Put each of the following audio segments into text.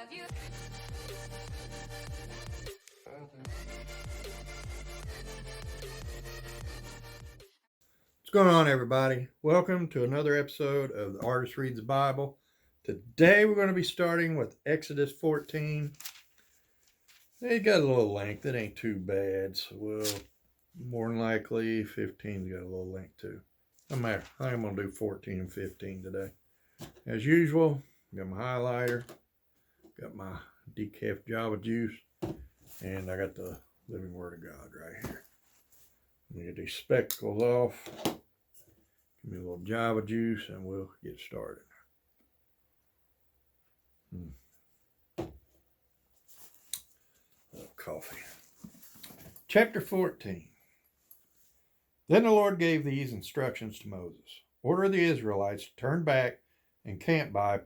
What's going on, everybody? Welcome to another episode of The Artist Reads the Bible. Today we're going to be starting with Exodus 14. It got a little length. It ain't too bad. So we'll more than likely 15's got a little length too. No matter. I'm going to do 14 and 15 today. As usual, got my highlighter, got my decaf Java juice, and I got the Living Word of God right here. Let me get these spectacles off. Give me a little Java juice and we'll get started. Coffee. Chapter 14. Then the Lord gave these instructions to Moses. Order the Israelites to turn back and camp by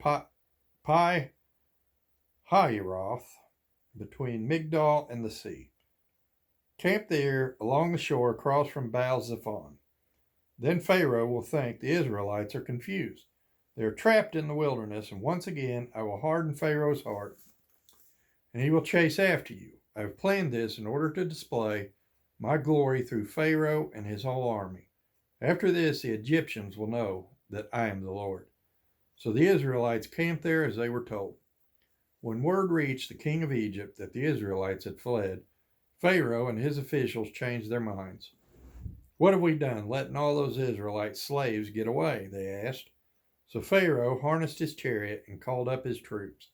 Pi-hahiroth, between Migdol and the sea. Camp there along the shore across from Baal-Zephon. Then Pharaoh will think the Israelites are confused. They are trapped in the wilderness, and once again I will harden Pharaoh's heart, and he will chase after you. I have planned this in order to display my glory through Pharaoh and his whole army. After this, the Egyptians will know that I am the Lord. So the Israelites camped there as they were told. When word reached the king of Egypt that the Israelites had fled, Pharaoh and his officials changed their minds. What have we done, letting all those Israelite slaves get away? They asked. So Pharaoh harnessed his chariot and called up his troops.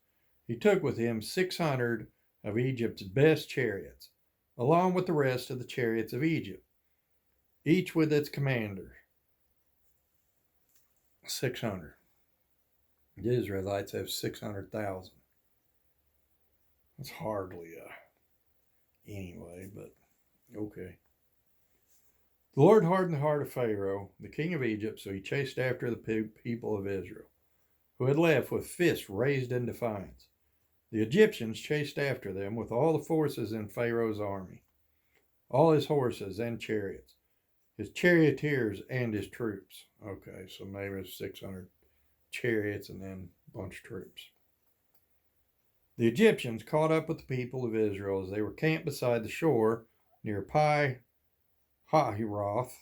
He took with him 600 of Egypt's best chariots, along with the rest of the chariots of Egypt, each with its commander. 600. The Israelites have 600,000. That's hardly anyway, but okay. The Lord hardened the heart of Pharaoh, the king of Egypt, so he chased after the people of Israel, who had left with fists raised in defiance. The Egyptians chased after them with all the forces in Pharaoh's army, all his horses and chariots, his charioteers and his troops. Okay, so maybe it's 600 chariots and then a bunch of troops. The Egyptians caught up with the people of Israel as they were camped beside the shore near Pi-hahiroth, Hahiroth,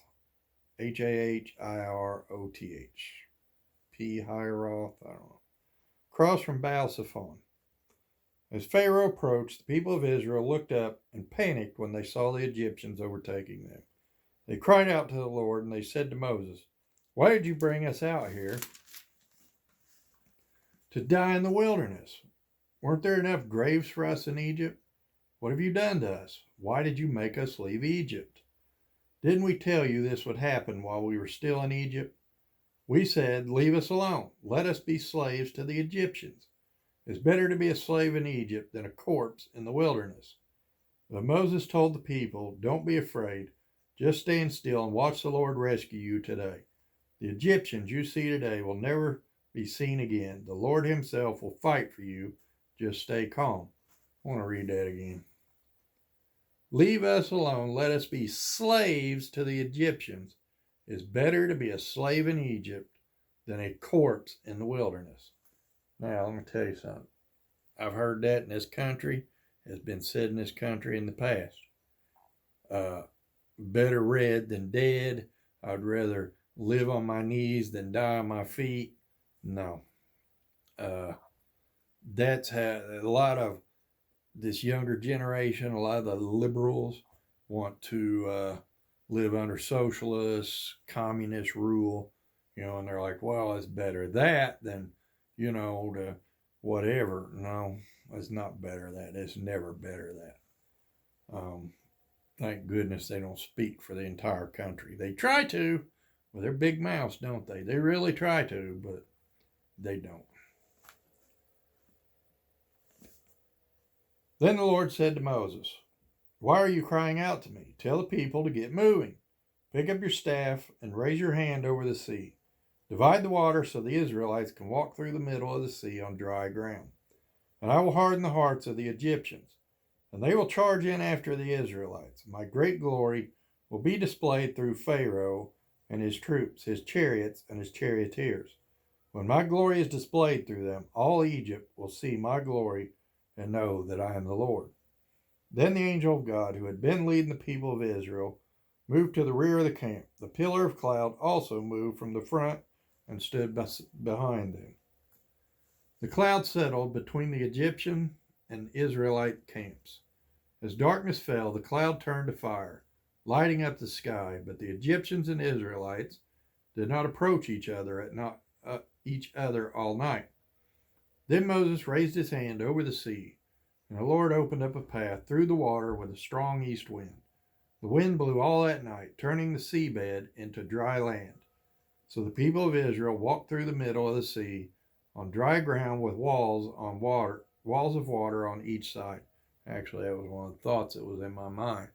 P-hahiroth, I don't know, across from Baal-Zephon. As Pharaoh approached, the people of Israel looked up and panicked when they saw the Egyptians overtaking them. They cried out to the Lord, and they said to Moses, "Why did you bring us out here to die in the wilderness? Weren't there enough graves for us in Egypt? What have you done to us? Why did you make us leave Egypt? Didn't we tell you this would happen while we were still in Egypt? We said, 'Leave us alone. Let us be slaves to the Egyptians. It's better to be a slave in Egypt than a corpse in the wilderness.' But Moses told the people, 'Don't be afraid. Just stand still and watch the Lord rescue you today. The Egyptians you see today will never be seen again. The Lord himself will fight for you. Just stay calm.'" I want to read that again. "Leave us alone. Let us be slaves to the Egyptians. It's better to be a slave in Egypt than a corpse in the wilderness." Now, let me tell you something. I've heard that in this country. Has been said in this country in the past. Better read than dead. I'd rather live on my knees than die on my feet. No. That's how a lot of this younger generation, a lot of the liberals want to live under socialist, communist rule, and they're like, well, it's better that than, to whatever. No, it's not better that. It's never better that. Thank goodness they don't speak for the entire country. They try to with their big mouths, don't they? They really try to, but they don't. Then the Lord said to Moses, "Why are you crying out to me? Tell the people to get moving. Pick up your staff and raise your hand over the sea. Divide the water so the Israelites can walk through the middle of the sea on dry ground. And I will harden the hearts of the Egyptians, and they will charge in after the Israelites. My great glory will be displayed through Pharaoh and his troops, his chariots and his charioteers. When my glory is displayed through them, all Egypt will see my glory and know that I am the Lord. Then the angel of God, who had been leading the people of Israel, moved to the rear of the camp. The pillar of cloud also moved from the front and stood behind them. The cloud settled between the Egyptian and Israelite camps. As darkness fell, the cloud turned to fire, lighting up the sky. But the Egyptians and Israelites did not approach each other all night. Then Moses raised his hand over the sea, and the Lord opened up a path through the water with a strong east wind. The wind blew all that night, turning the seabed into dry land. So the people of Israel walked through the middle of the sea on dry ground with walls of water on each side. Actually, that was one of the thoughts that was in my mind.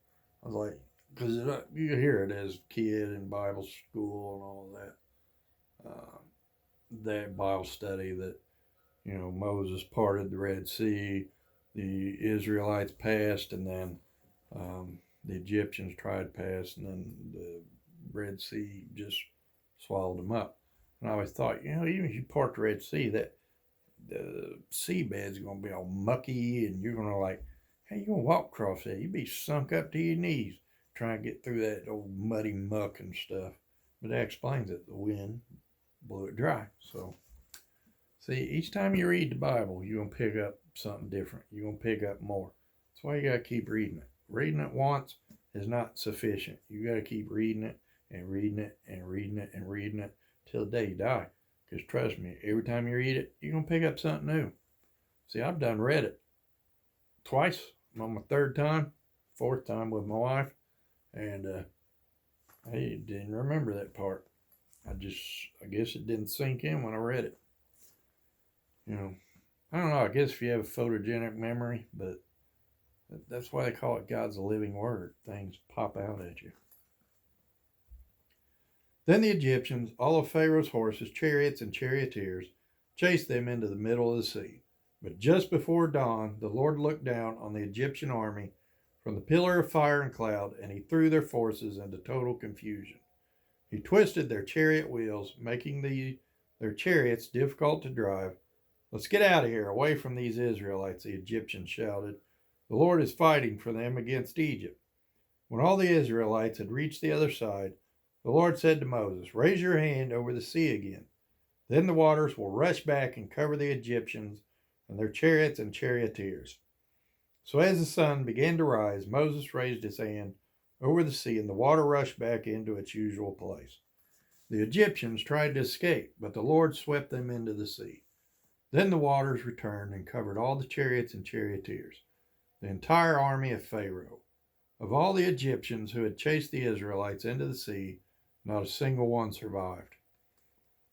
I was like, because you hear it as a kid in Bible school and all that Bible study that, Moses parted the Red Sea, the Israelites passed, and then the Egyptians tried to pass, and then the Red Sea just swallowed them up. And I always thought, even if you part the Red Sea, that the seabed's going to be all mucky, and you're going to how you going to walk across that? You'd be sunk up to your knees trying to get through that old muddy muck and stuff. But that explains it. The wind blew it dry. So, see, each time you read the Bible, you're going to pick up something different. You're going to pick up more. That's why you got to keep reading it. Reading it once is not sufficient. You got to keep reading it and reading it and reading it and reading it till the day you die. Because trust me, every time you read it, you're going to pick up something new. See, I've done read it twice. I'm on my third time, fourth time with my wife. And I didn't remember that part. I guess it didn't sink in when I read it. I don't know. I guess if you have a photogenic memory, but that's why they call it God's living word. Things pop out at you. Then the Egyptians, all of Pharaoh's horses, chariots, and charioteers, chased them into the middle of the sea. But just before dawn, the Lord looked down on the Egyptian army from the pillar of fire and cloud, and he threw their forces into total confusion. He twisted their chariot wheels, making their chariots difficult to drive. "Let's get out of here, away from these Israelites," the Egyptians shouted. "The Lord is fighting for them against Egypt." When all the Israelites had reached the other side, the Lord said to Moses, "Raise your hand over the sea again. Then the waters will rush back and cover the Egyptians and their chariots and charioteers." So as the sun began to rise, Moses raised his hand over the sea, and the water rushed back into its usual place. The Egyptians tried to escape, but the Lord swept them into the sea. Then the waters returned and covered all the chariots and charioteers, the entire army of Pharaoh. Of all the Egyptians who had chased the Israelites into the sea, not a single one survived.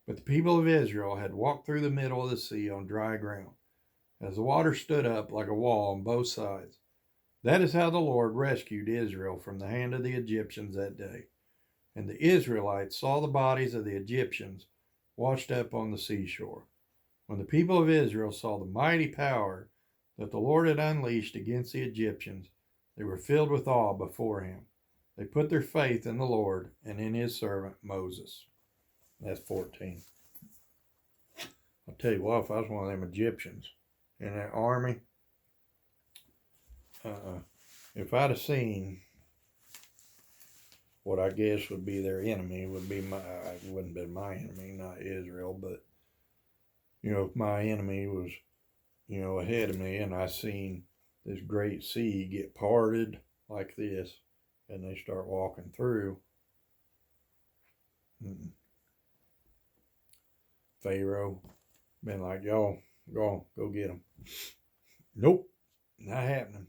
But the people of Israel had walked through the middle of the sea on dry ground, as the water stood up like a wall on both sides. That is how the Lord rescued Israel from the hand of the Egyptians that day. And the Israelites saw the bodies of the Egyptians washed up on the seashore. When the people of Israel saw the mighty power that the Lord had unleashed against the Egyptians, they were filled with awe before him. They put their faith in the Lord and in his servant Moses. That's 14. I'll tell you what, if I was one of them Egyptians in that army, if I'd have seen what I guess would be their enemy, it wouldn't have been my enemy, not Israel, but, if my enemy was, ahead of me and I seen this great sea get parted like this and they start walking through, Pharaoh been like, "Y'all, go get them." Nope, not happening.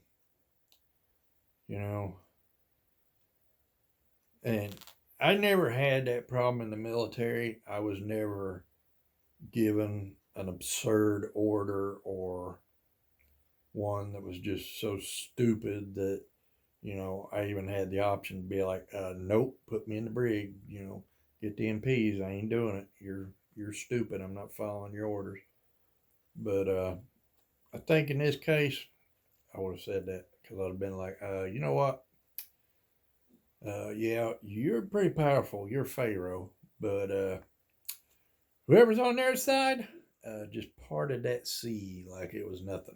And I never had that problem in the military. I was never given an absurd order or one that was just so stupid that, I even had the option to be like, "Nope, put me in the brig, get the MPs. I ain't doing it. You're stupid. I'm not following your orders." But I think in this case, I would have said that because I'd have been like, "You know what? Yeah, you're pretty powerful. You're Pharaoh, but Whoever's on their side just parted that sea like it was nothing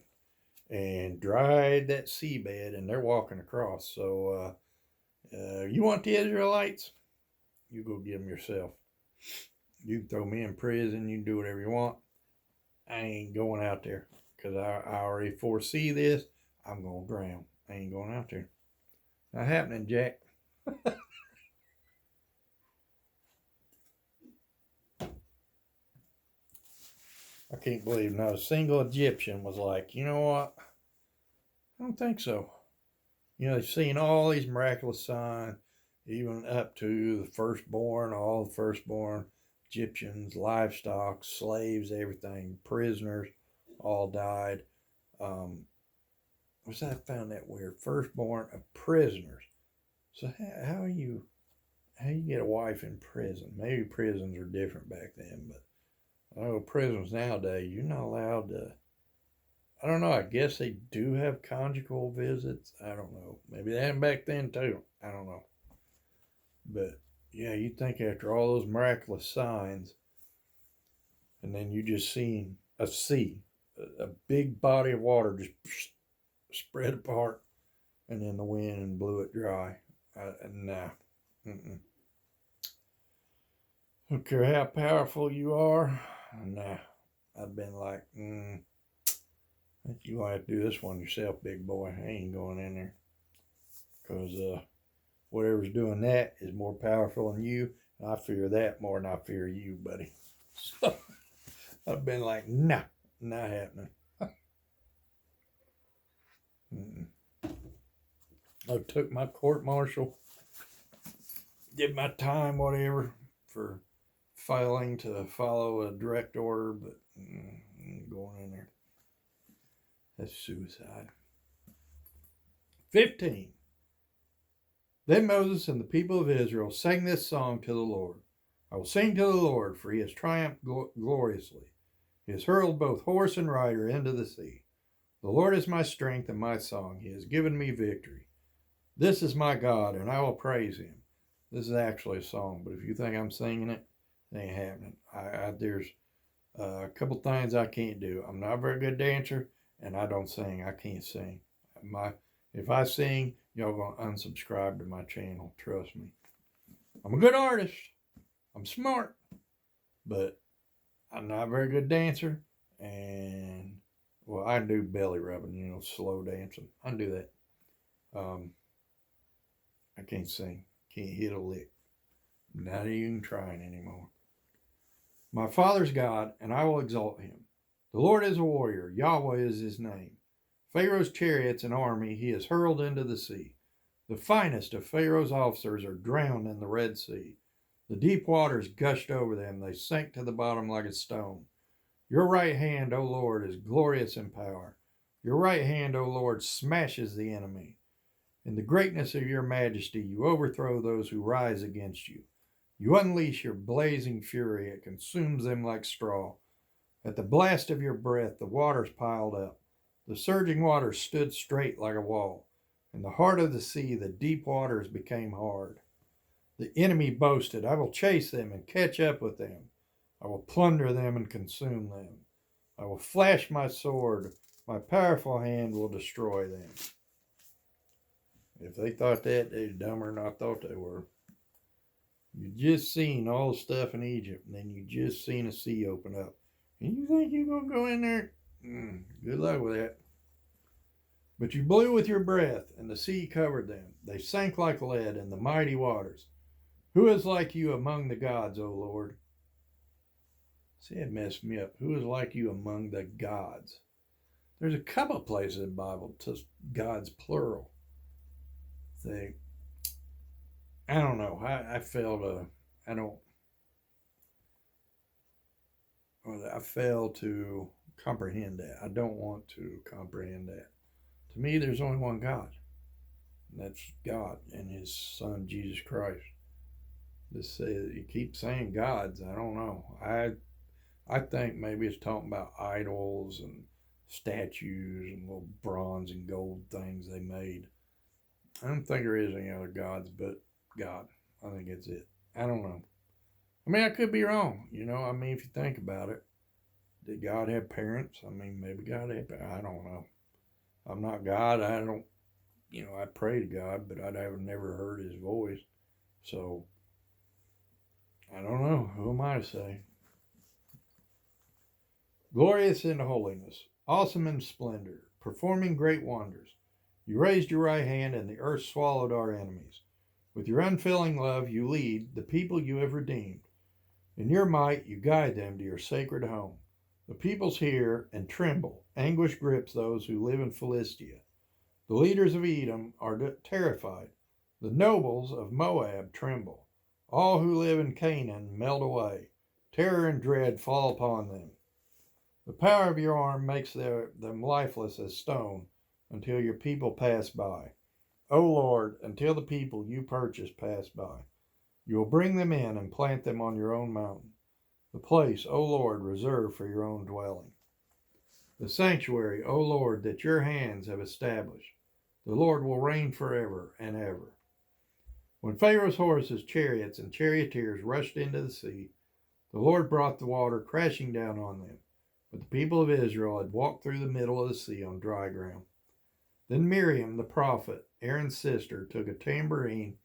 and dried that seabed, and they're walking across. So you want the Israelites? You go get them yourself. You can throw me in prison. You can do whatever you want. I ain't going out there because I already foresee this. I'm going to drown. I ain't going out there. Not happening, Jack. I can't believe not a single Egyptian was like, you know what? I don't think so. You know, they've seen all these miraculous signs, even up to the firstborn, all the firstborn Egyptians, livestock, slaves, everything, prisoners, all died. Was I found that weird? Firstborn of prisoners. So how you get a wife in prison? Maybe prisons are different back then, but prisons nowadays you're not allowed to. I don't know. I guess they do have conjugal visits. I don't know. Maybe they had them back then too. I don't know. But yeah, you think after all those miraculous signs, and then you just seen a sea, a big body of water just spread apart, and then the wind blew it dry. Nah. Mm-mm. Don't care how powerful you are. Nah. I've been like, I think you gonna have to do this one yourself, big boy. I ain't going in there. Because whatever's doing that is more powerful than you. And I fear that more than I fear you, buddy. So I've been like, nah, not happening. I took my court martial, did my time, whatever, for failing to follow a direct order, but going in there. That's suicide. 15. Then Moses and the people of Israel sang this song to the Lord. I will sing to the Lord, for he has triumphed gloriously. He has hurled both horse and rider into the sea. The Lord is my strength and my song. He has given me victory. This is my God, and I will praise him. This is actually a song, but if you think I'm singing it, it ain't happening. There's a couple things I can't do. I'm not a very good dancer, and I don't sing. I can't sing. If I sing, y'all gonna unsubscribe to my channel. Trust me. I'm a good artist. I'm smart, but I'm not a very good dancer. And well, I do belly rubbing, slow dancing. I can do that. I can't sing. Can't hit a lick. Not even trying anymore. My Father's God, and I will exalt him. The Lord is a warrior. Yahweh is his name. Pharaoh's chariots and army he has hurled into the sea. The finest of Pharaoh's officers are drowned in the Red Sea. The deep waters gushed over them. They sank to the bottom like a stone. Your right hand, O Lord, is glorious in power. Your right hand, O Lord, smashes the enemy. In the greatness of your majesty, you overthrow those who rise against you. You unleash your blazing fury. It consumes them like straw. At the blast of your breath, the waters piled up. The surging waters stood straight like a wall. In the heart of the sea, the deep waters became hard. The enemy boasted, I will chase them and catch up with them. I will plunder them and consume them. I will flash my sword. My powerful hand will destroy them. If they thought that, they're dumber than I thought they were. You just seen all the stuff in Egypt, and then you just seen a sea open up. And you think you're going to go in there? Good luck with that. But you blew with your breath, and the sea covered them. They sank like lead in the mighty waters. Who is like you among the gods, O Lord? See, it messed me up. Who is like you among the gods? There's a couple of places in the Bible, just gods plural. I don't know. I fail to comprehend that. I don't want to comprehend that. To me, there's only one God. And that's God and his son, Jesus Christ. You keep saying gods. I don't know. I think maybe it's talking about idols and statues and little bronze and gold things they made. I don't think there is any other gods but God. I think it's it. I don't know. I mean, I could be wrong. I mean, if you think about it, did God have parents? I mean, maybe God had, I don't know. I'm not God. I don't, I pray to God, but I'd have never heard his voice. So, I don't know. Who am I to say? Glorious in holiness, awesome in splendor, performing great wonders. You raised your right hand, and the earth swallowed our enemies. With your unfailing love, you lead the people you have redeemed. In your might, you guide them to your sacred home. The peoples hear and tremble. Anguish grips those who live in Philistia. The leaders of Edom are terrified. The nobles of Moab tremble. All who live in Canaan melt away. Terror and dread fall upon them. The power of your arm makes them lifeless as stone until your people pass by. O Lord, until the people you purchased pass by. You will bring them in and plant them on your own mountain, the place, O Lord, reserved for your own dwelling. The sanctuary, O Lord, that your hands have established. The Lord will reign forever and ever. When Pharaoh's horses, chariots, and charioteers rushed into the sea, the Lord brought the water crashing down on them. But the people of Israel had walked through the middle of the sea on dry ground. Then Miriam, the prophet, Aaron's sister, took a tambourine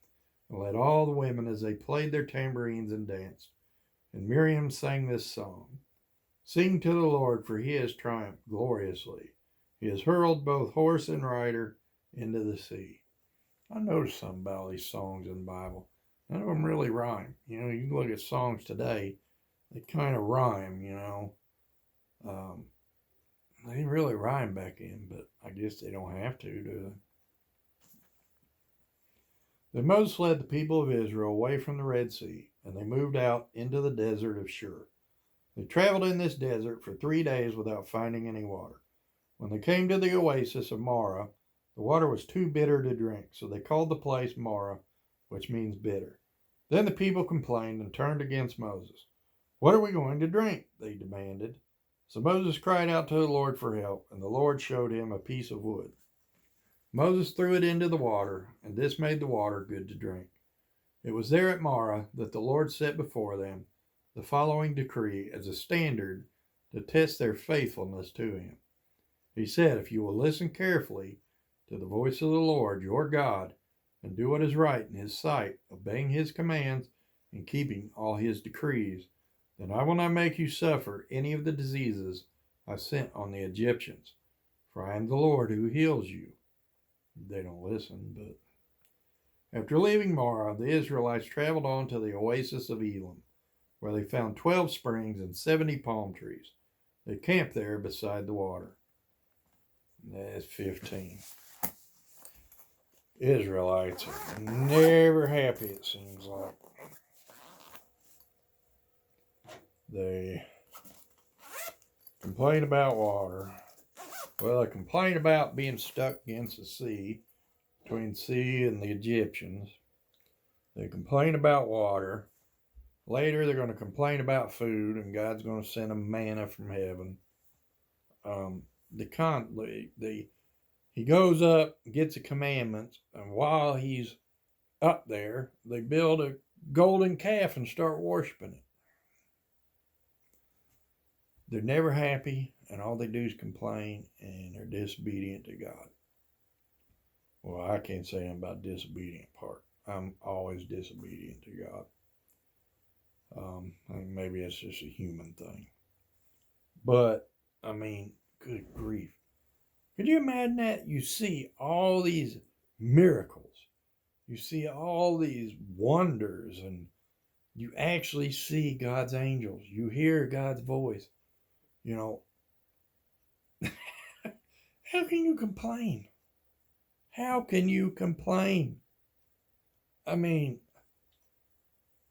and led all the women as they played their tambourines and danced. And Miriam sang this song: Sing to the Lord, for he has triumphed gloriously. He has hurled both horse and rider into the sea. I noticed something about these songs in the Bible. None of them really rhyme. You can look at songs today, they kind of rhyme, They didn't really rhyme back then, but I guess they don't have to, do they? Then Moses led the people of Israel away from the Red Sea, and they moved out into the desert of Shur. They traveled in this desert for 3 days without finding any water. When they came to the oasis of Marah, the water was too bitter to drink, so they called the place Marah, which means bitter. Then the people complained and turned against Moses. What are we going to drink? They demanded. So Moses cried out to the Lord for help, and the Lord showed him a piece of wood. Moses threw it into the water, and this made the water good to drink. It was there at Marah that the Lord set before them the following decree as a standard to test their faithfulness to him. He said, if you will listen carefully to the voice of the Lord your God and do what is right in his sight, obeying his commands and keeping all his decrees, then I will not make you suffer any of the diseases I sent on the Egyptians, for I am the Lord who heals you. They don't listen, but after leaving Marah, the Israelites traveled on to the oasis of Elim, where they found 12 springs and 70 palm trees. They camped there beside the water. That's 15. Israelites are never happy, it seems like. They complain about water. Well, they complain about being stuck against the sea, between the sea and the Egyptians. They complain about water. Later, they're going to complain about food, and God's going to send them manna from heaven. He goes up, gets the commandments, and while he's up there, they build a golden calf and start worshiping it. They're never happy, and all they do is complain, and they're disobedient to God. Well, I can't say anything about the disobedient part. I'm always disobedient to God. I think maybe that's just a human thing. But, I mean, good grief. Could you imagine that? You see all these miracles. You see all these wonders, and you actually see God's angels. You hear God's voice. How can you complain? How can you complain? I mean,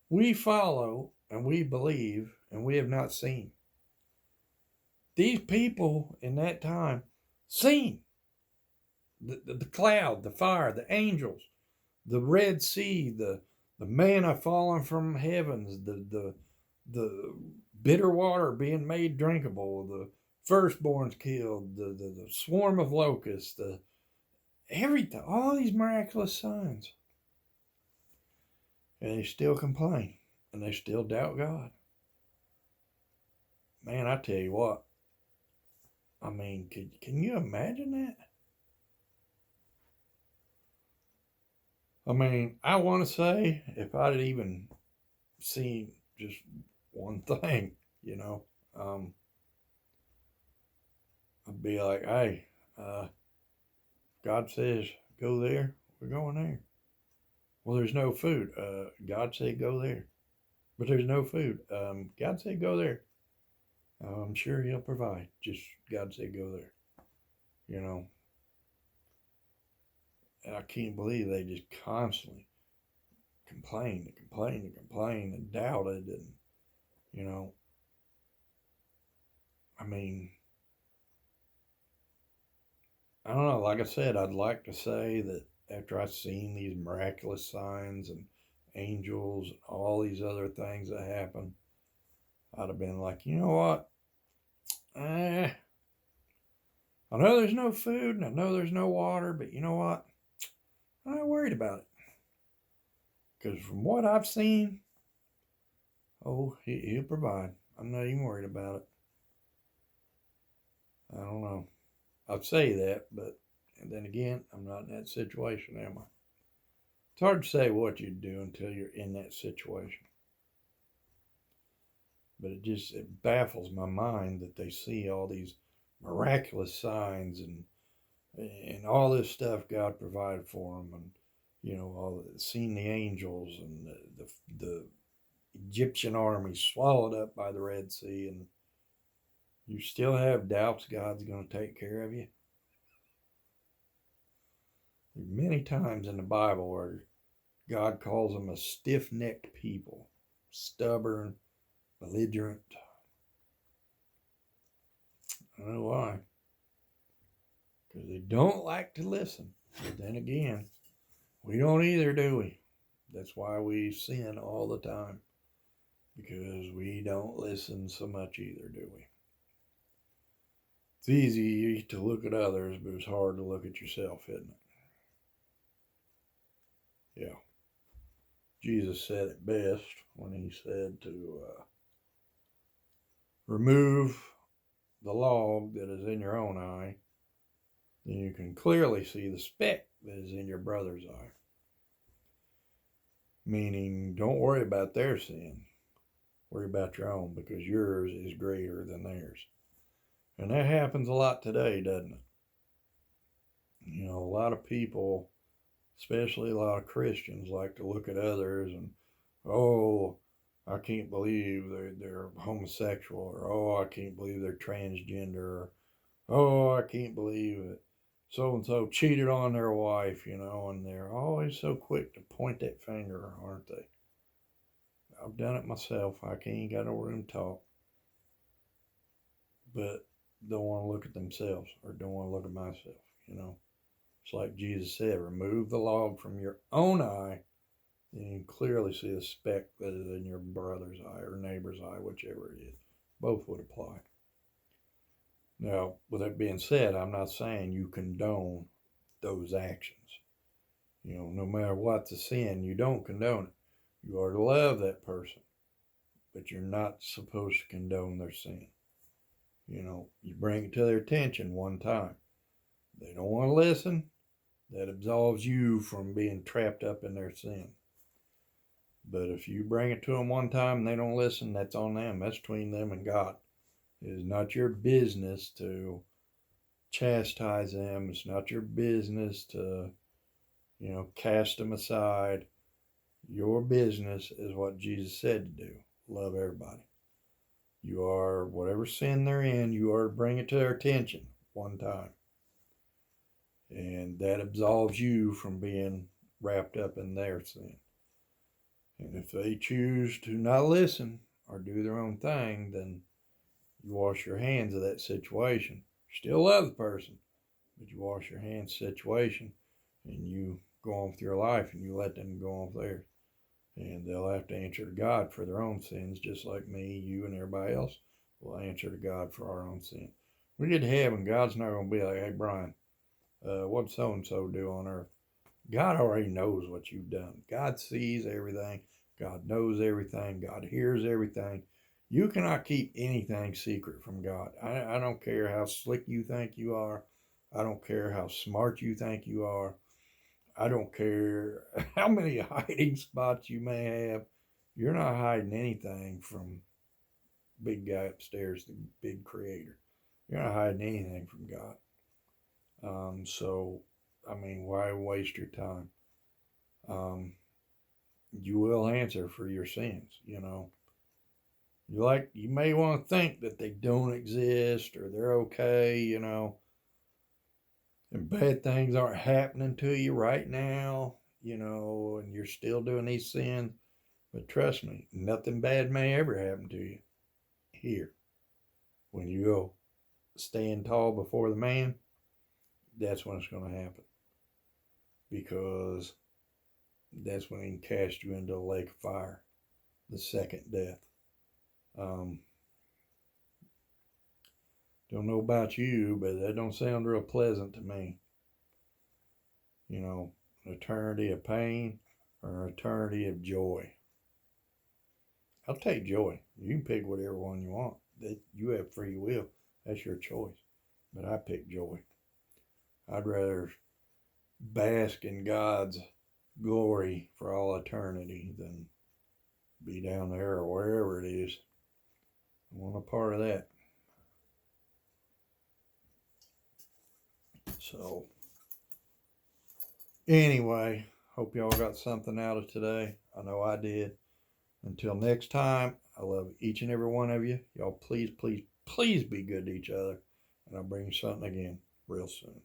we follow and we believe and we have not seen. These people in that time seen the cloud, the fire, the angels, the Red Sea, the manna falling from heavens, the bitter water being made drinkable, the firstborns killed, the swarm of locusts, everything, all these miraculous signs. And they still complain. and they still doubt God. Man, I tell you what. I mean, can you imagine that? I mean, I want to say if I'd even seen just one thing, you know, um, I'd be like, hey, God says go there, we're going there. Well, there's no food. God said go there, but there's no food. God said go there. I'm sure He'll provide. Just God said go there. You know, and I can't believe they just constantly complained and doubted, and you know, I mean, I don't know. Like I said, I'd like to say that after I've seen these miraculous signs and angels and all these other things that happen, I'd have been like, you know what? I know there's no food and I know there's no water, but you know what? I'm not worried about it. Because from what I've seen, oh, he'll provide. I'm not even worried about it. I don't know. I'd say that, but and then again, I'm not in that situation, am I? It's hard to say what you'd do until you're in that situation. But it baffles my mind that they see all these miraculous signs and all this stuff God provided for them, and you know, seeing the angels and the Egyptian army swallowed up by the Red Sea, and you still have doubts God's going to take care of you. There's many times in the Bible where God calls them a stiff-necked people, stubborn, belligerent. I don't know why. Because they don't like to listen. But then again, we don't either, do we? That's why we sin all the time. Because we don't listen so much either, do we? It's easy to look at others, but it's hard to look at yourself, isn't it? Yeah. Jesus said it best when he said to remove the log that is in your own eye, then you can clearly see the speck that is in your brother's eye. Meaning, don't worry about their sin. Worry about your own, because yours is greater than theirs. And that happens a lot today, doesn't it? You know, a lot of people, especially a lot of Christians, like to look at others and, oh, I can't believe they're homosexual, or oh, I can't believe they're transgender, or oh, I can't believe it. So and so cheated on their wife, you know, and they're always so quick to point that finger, aren't they? I've done it myself. I ain't got no room to talk. But don't want to look at themselves or don't want to look at myself, you know. It's like Jesus said, remove the log from your own eye, and you can clearly see the speck that is in your brother's eye or neighbor's eye, whichever it is. Both would apply. Now, with that being said, I'm not saying you condone those actions. You know, no matter what the sin, you don't condone it. You are to love that person, but you're not supposed to condone their sin. You know, you bring it to their attention one time. They don't want to listen. That absolves you from being trapped up in their sin. But if you bring it to them one time and they don't listen, that's on them. That's between them and God. It is not your business to chastise them. It's not your business to, you know, cast them aside. Your business is what Jesus said to do. Love everybody. You are, whatever sin they're in, you are to bring it to their attention one time. And that absolves you from being wrapped up in their sin. And if they choose to not listen or do their own thing, then you wash your hands of that situation. You still love the person, but you wash your hands of the situation and you go on with your life and you let them go on with theirs. And they'll have to answer to God for their own sins, just like me, you, and everybody else will answer to God for our own sin. We get to heaven, God's not going to be like, hey, Brian, what'd so-and-so do on earth? God already knows what you've done. God sees everything. God knows everything. God hears everything. You cannot keep anything secret from God. I don't care how slick you think you are. I don't care how smart you think you are. I don't care how many hiding spots you may have. You're not hiding anything from big guy upstairs, the big creator. You're not hiding anything from God. So, I mean, why waste your time? Um, you will answer for your sins, you know. You may want to think that they don't exist or they're okay, you know, and bad things aren't happening to you right now, you know, and you're still doing these sins. But trust me, nothing bad may ever happen to you here. When you go stand tall before the man, that's when it's going to happen. Because that's when he can cast you into a lake of fire, the second death. Um, don't know about you, but that don't sound real pleasant to me. You know, an eternity of pain or an eternity of joy. I'll take joy. You can pick whatever one you want. That you have free will. That's your choice. But I pick joy. I'd rather bask in God's glory for all eternity than be down there or wherever it is. I want a part of that. So, anyway, hope y'all got something out of today. I know I did. Until next time, I love each and every one of you. Y'all please, please, please be good to each other. And I'll bring you something again real soon.